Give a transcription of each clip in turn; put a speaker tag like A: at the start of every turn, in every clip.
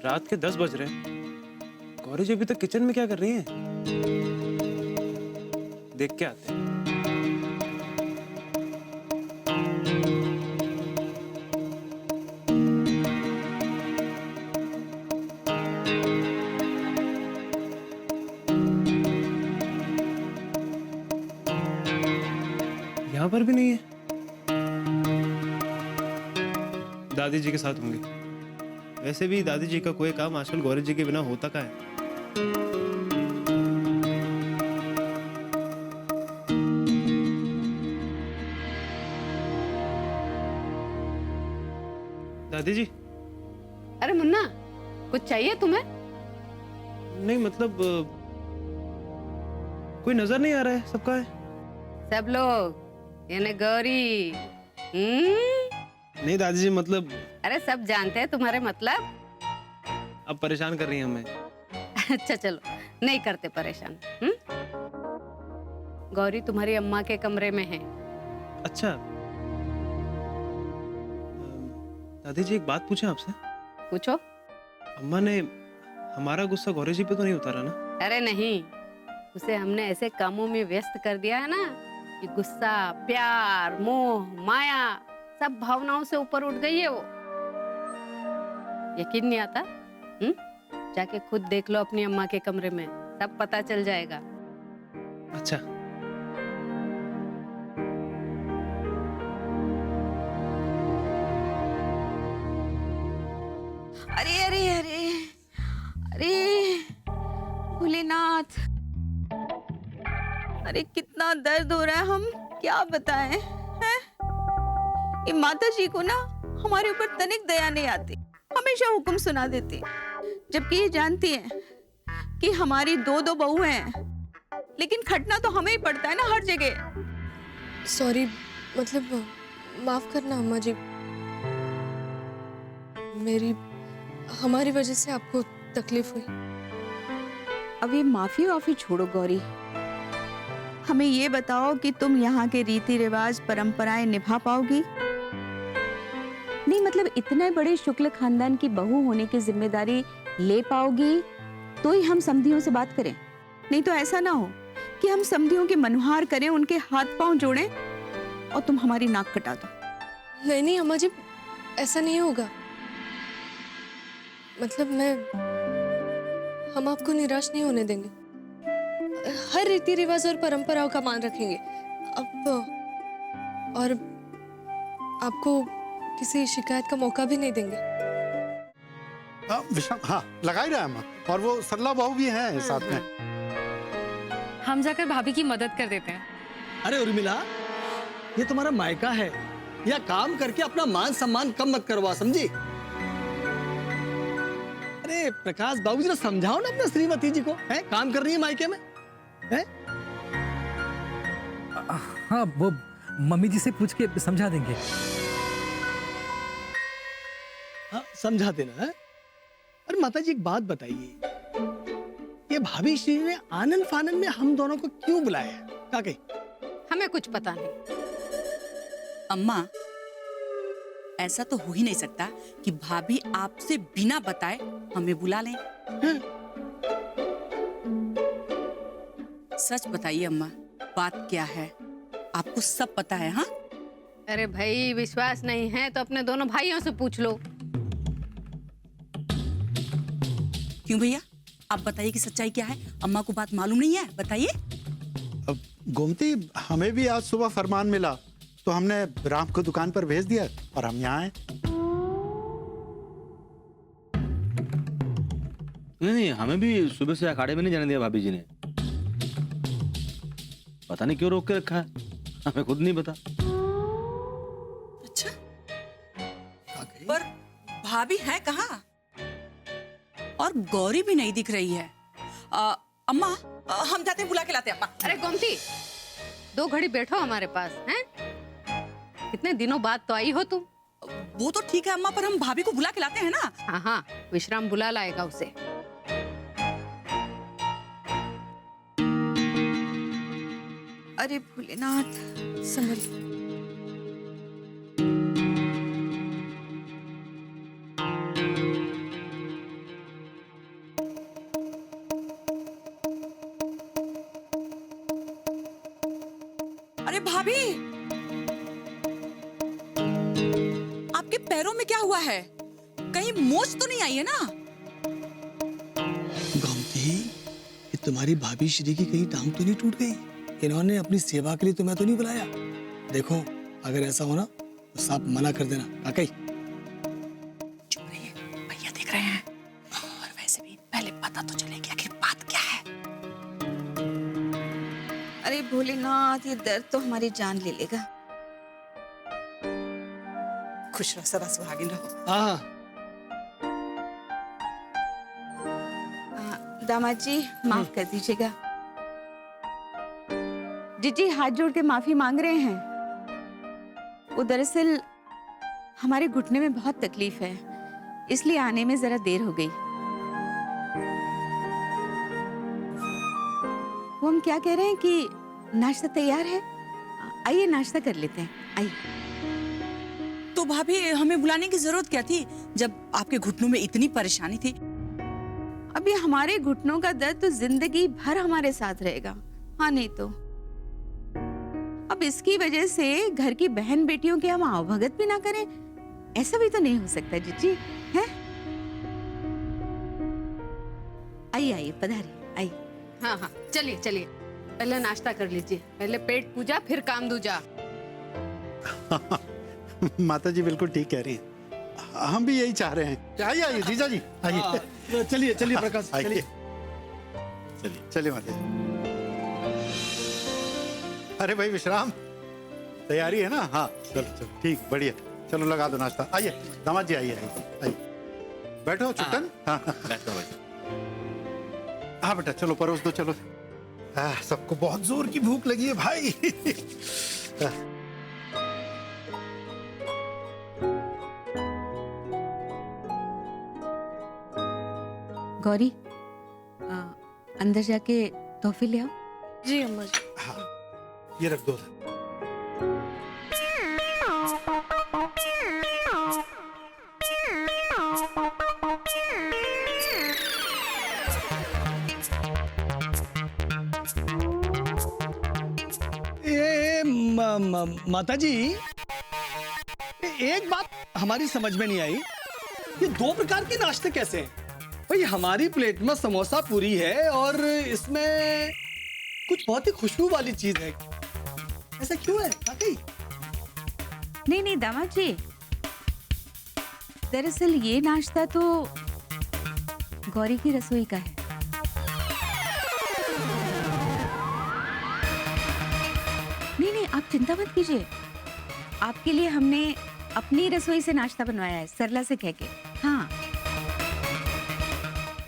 A: रात के 10 बज रहे हैं। गौरी जी अभी तक किचन में क्या कर रही हैं? देख के आते हैं। यहाँ पर भी नहीं है। दादी जी के साथ होंगे। वैसे भी दादी जी का कोई काम आजकल गौरी जी के बिना होता का है। दादी जी।
B: अरे मुन्ना, कुछ चाहिए तुम्हें?
A: नहीं मतलब कोई नजर नहीं आ रहा है, सबका है।
B: सब लोग यानी गौरी।
A: नहीं दादी जी मतलब।
B: अरे सब जानते हैं तुम्हारे मतलब।
A: अब परेशान कर रही हैं हमें।
B: अच्छा चलो, नहीं करते परेशान। गौरी तुम्हारी अम्मा के कमरे में है।
A: अच्छा दादी जी एक बात पूछें आपसे?
B: पूछो।
A: अम्मा ने हमारा गुस्सा गौरी जी पे तो नहीं उतारा ना?
B: अरे नहीं, उसे हमने ऐसे कामों में व्यस्त कर दिया है ना कि गुस्सा, प्यार, मोह, माया सब भावनाओं से ऊपर उठ गई है वो। यकीन नहीं आता? जाके खुद देख लो अपनी अम्मा के कमरे में, सब पता चल जाएगा।
A: अच्छा
C: अरे अरे अरे अरे भोलेनाथ, अरे कितना दर्द हो रहा है, हम क्या बताएं हैं? ये माता जी को ना हमारे ऊपर तनिक दया नहीं आती, हमेशा हुक्म सुना देती, जबकि ये जानती हैं कि हमारी दो दो बहू हैं, लेकिन खटना तो हमें ही पड़ता है ना हर जगह।
D: सॉरी, मतलब माफ करना अम्मा जी, हमारी वजह से आपको तकलीफ हुई।
C: अब ये माफी वाफी छोड़ो गौरी, हमें ये बताओ कि तुम यहाँ के रीति रिवाज परंपराएं निभा पाओगी? नहीं मतलब इतने बड़े शुक्ल खानदान की बहू होने की जिम्मेदारी ले पाओगी तो ही हम समधियों से बात करें, नहीं तो ऐसा ना हो कि हम समधियों के मनोहार करें, उनके हाथ पांव जोड़ें और तुम हमारी नाक कटा दो।
D: नहीं नहीं अम्मा जी, ऐसा नहीं होगा। मतलब हम आपको निराश नहीं होने देंगे, हर रीति रिवाज और परंपराओं का मान रखेंगे। अब और आपको किसी शिकायत का मौका भी नहीं देंगे।
E: विशाल, हाँ लगा ही रहा है अम्मा, और वो सरला बहू भी है साथ में।
F: हम जाकर भाभी की मदद कर देते हैं।
G: अरे उर्मिला, ये तुम्हारा मायका है, या काम करके अपना मान सम्मान कम मत करवा, समझी? अरे प्रकाश बाबू जरा समझाओ ना अपना श्रीमती जी को, है काम कर रही है मायके में, है?
H: हाँ वो मम्मी जी से पूछ के समझा देंगे।
G: हाँ समझा देना है। अरे माता जी एक बात बताइए, ये भाभी श्री ने आनंद फानंद में हम दोनों को क्यों बुलाया है? क्या कही?
B: हमें कुछ पता नहीं।
I: अम्मा, ऐसा तो हो ही नहीं सकता कि भाभी आपसे बिना बताए हमें बुला लें। सच बताइए अम्मा, बात क्या है? आपको सब पता है? हाँ
B: अरे भाई, विश्वास नहीं है तो अपने दोनों भाइयों से पूछ लो।
I: क्यों भैया, आप बताइए कि सच्चाई क्या है? अम्मा को बात मालूम नहीं है, बताइए।
E: अब गोमती, हमें भी आज सुबह फरमान मिला तो हमने राम को दुकान पर भेज दिया और हम यहाँ आए।
J: नहीं, हमें भी सुबह से अखाड़े में नहीं जाने दिया भाभी जी ने। पता नहीं क्यों रोक के रखा है, हमें खुद नहीं पता।
I: अच्छा, पर भाभी है कहाँ? और गौरी भी नहीं दिख रही है। अम्मा, हम जाते हैं, बुला के लाते हैं अम्मा।
B: अरे गोमती, 2 घड़ी बैठो हमारे पास, हैं? कितने दिनों बाद तो आई हो तुम।
I: वो तो ठीक है अम्मा, पर हम भाभी को बुला के लाते हैं ना।
B: हाँ हाँ, विश्राम बुला लाएगा उसे।
C: अरे भोलेनाथ,
D: संभल।
I: आपके पैरों में क्या हुआ है? कहीं मोच तो नहीं आई है ना?
G: गोमती, ये तुम्हारी भाभी श्री की कहीं टांग तो नहीं टूट गई? इन्होंने अपनी सेवा के लिए तुम्हें तो नहीं बुलाया? देखो, अगर ऐसा हो ना तो साफ मना कर देना। काकई
I: चुप रहिए, भैया देख रहे हैं। और वैसे भी पहले पता तो चलेगी आखिर बात क्या है।
C: अरे भोलेनाथ, ये दर्द तो हमारी जान ले लेगा।
I: खुश रहो, सदा सुहागिन रहो।
G: हाँ,
C: दामाद जी माफ कर दीजिएगा। जीजी हाथ जोड़ के माफी मांग रहे हैं। वो दरअसल हमारे घुटने में बहुत तकलीफ है, इसलिए आने में जरा देर हो गई। वो हम क्या कह रहे हैं कि नाश्ता तैयार है, आइए नाश्ता कर लेते हैं, आइए।
I: तो भाभी हमें बुलाने की जरूरत क्या थी जब आपके घुटनों में इतनी परेशानी थी?
C: अभी हमारे घुटनों का दर्द तो जिंदगी भर हमारे साथ रहेगा। हाँ नहीं तो अब इसकी वजह से घर की बहन बेटियों के हम आवभगत भी ना करें, ऐसा भी तो नहीं हो सकता जीजी, है? आइए आइए, पधारिए, आइए।
B: हाँ हाँ, चलिए चलिए, पहले नाश्ता कर लीजिए, पहले पेट पूजा फिर काम दूजा।
E: माता जी बिल्कुल ठीक कह रही हैं, हम भी यही चाह रहे हैं। आइए आइए जीजा जी, आइए।
G: चलिए चलिए प्रकाश,
E: आइए।
G: चलिए।
E: चलिए चलिए माता जी। अरे भाई विश्राम, तैयारी है ना? हाँ चलो चलो, ठीक, बढ़िया। चलो लगा दो नाश्ता। आइए दामाद जी, आइए आइए आइए, बैठो छुट्टन। हाँ
J: बैठो भाई।
E: हाँ बेटा, चलो परोस दो, चलो। सबको बहुत जोर की भूख लगी है भाई।
C: गौरी, अंदर जाके तोहफे ले आओ।
D: जी अम्मा जी।
E: हाँ, ये रख दो।
G: माता जी, एक बात हमारी समझ में नहीं आई, ये दो प्रकार के नाश्ते कैसे हैं? भाई हमारी प्लेट में समोसा पूरी है और इसमें कुछ बहुत ही खुशबू वाली चीज है, ऐसा क्यों है? काकई?
C: नहीं नहीं दामाद जी, दरअसल ये नाश्ता तो गौरी की रसोई का है। नहीं नहीं, आप चिंता मत कीजिए, आपके लिए हमने अपनी रसोई से नाश्ता बनवाया है, सरला से कह के। हाँ,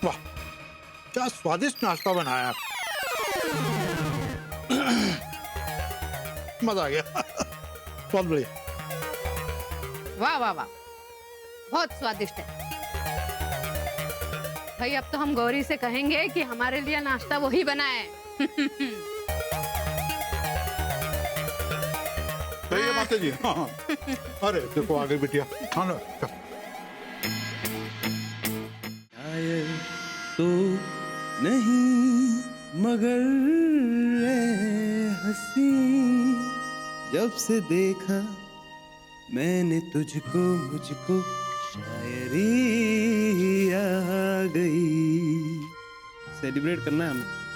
E: वाह, क्या स्वादिष्ट नाश्ता बनाया। मजा आ गया। बहुत बढ़िया।
B: वाह वाह वाह, बहुत स्वादिष्ट है भाई। अब तो हम गौरी से कहेंगे कि हमारे लिए नाश्ता वही बनाए।
E: सही है माता जी। हाँ हाँ। अरे देखो आगे बिटिया। हाँ ना,
A: शायर तो नहीं मगर ए हंसी, जब से देखा मैंने तुझको मुझको शायरी आ गई। सेलिब्रेट करना है हमें।